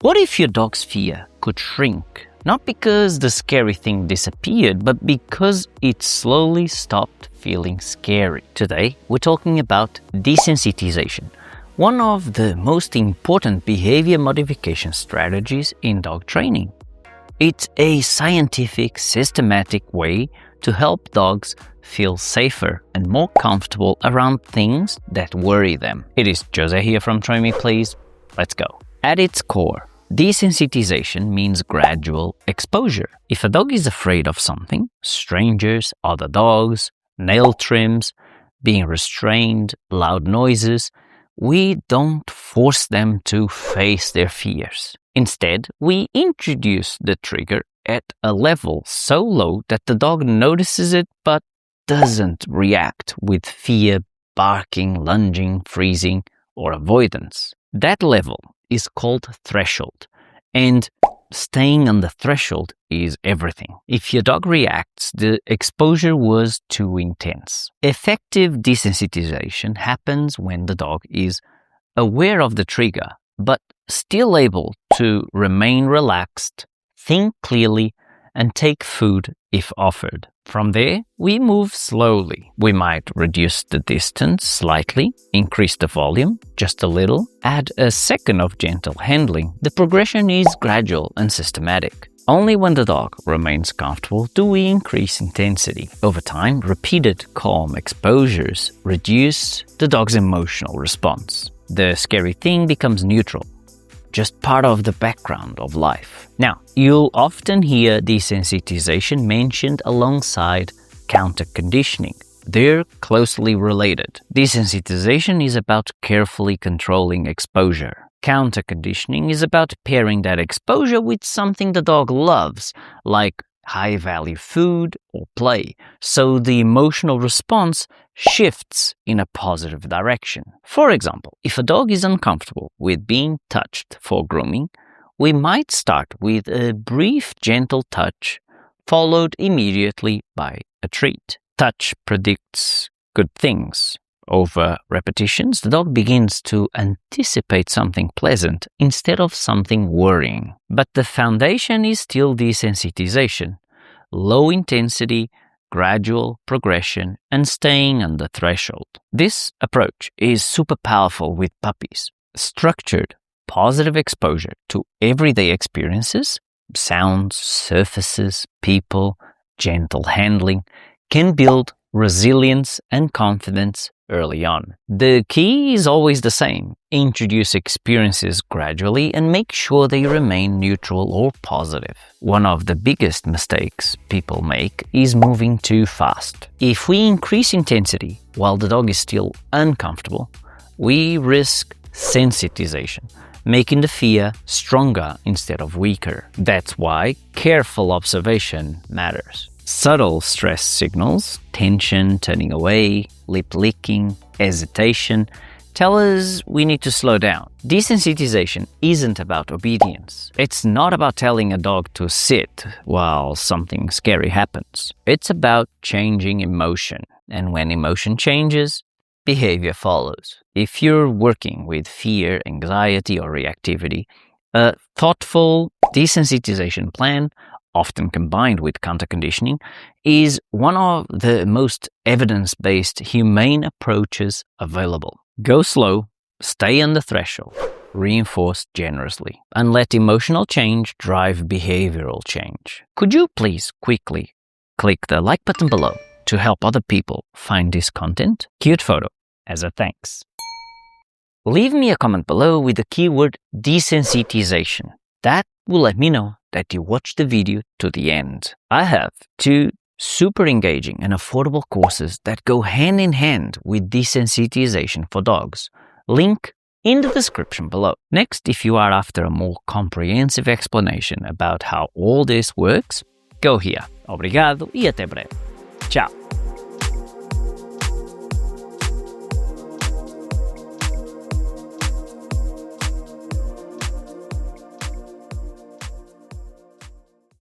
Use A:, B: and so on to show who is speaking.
A: What if your dog's fear could shrink? Not because the scary thing disappeared, but because it slowly stopped feeling scary. Today, we're talking about desensitization, one of the most important behavior modification strategies in dog training. It's a scientific, systematic way to help dogs feel safer and more comfortable around things that worry them. It is Jose here from Train Me Please. Let's go. At its core, desensitization means gradual exposure. If a dog is afraid of something, strangers, other dogs, nail trims, being restrained, loud noises, we don't force them to face their fears. Instead, we introduce the trigger at a level so low that the dog notices it but doesn't react with fear, barking, lunging, freezing, or avoidance. That level is called threshold, and staying on the threshold is everything. If your dog reacts, the exposure was too intense. Effective desensitization happens when the dog is aware of the trigger, but still able to remain relaxed, think clearly, and take food if offered. From there, we move slowly. We might reduce the distance slightly, increase the volume just a little, add a second of gentle handling. The progression is gradual and systematic. Only when the dog remains comfortable do we increase intensity. Over time, repeated calm exposures reduce the dog's emotional response. The scary thing becomes neutral, just part of the background of life. Now, you'll often hear desensitization mentioned alongside counterconditioning. They're closely related. Desensitization is about carefully controlling exposure. Counterconditioning is about pairing that exposure with something the dog loves, like high-value food or play, so the emotional response shifts in a positive direction. For example, if a dog is uncomfortable with being touched for grooming, we might start with a brief, gentle touch, followed immediately by a treat. Touch predicts good things. Over repetitions, the dog begins to anticipate something pleasant instead of something worrying. But the foundation is still desensitization, low intensity, gradual progression, and staying on the threshold. This approach is super powerful with puppies. Structured, positive exposure to everyday experiences, sounds, surfaces, people, gentle handling, can build resilience and confidence early on. The key is always the same. Introduce experiences gradually and make sure they remain neutral or positive. One of the biggest mistakes people make is moving too fast. If we increase intensity while the dog is still uncomfortable, we risk sensitization, making the fear stronger instead of weaker. That's why careful observation matters. Subtle stress signals, tension, turning away, lip licking, hesitation, tell us we need to slow down. Desensitization isn't about obedience. It's not about telling a dog to sit while something scary happens. It's about changing emotion. And when emotion changes, behavior follows. If you're working with fear, anxiety, or reactivity, a thoughtful desensitization plan, often combined with counterconditioning, is one of the most evidence-based humane approaches available. Go slow, stay on the threshold, reinforce generously, and let emotional change drive behavioral change. Could you please quickly click the like button below to help other people find this content? Cute photo as a thanks. Leave me a comment below with the keyword desensitization. That will let me know that you watched the video to the end. I have 2 super engaging and affordable courses that go hand in hand with desensitization for dogs. Link in the description below. Next, if you are after a more comprehensive explanation about how all this works, go here. Obrigado e até breve.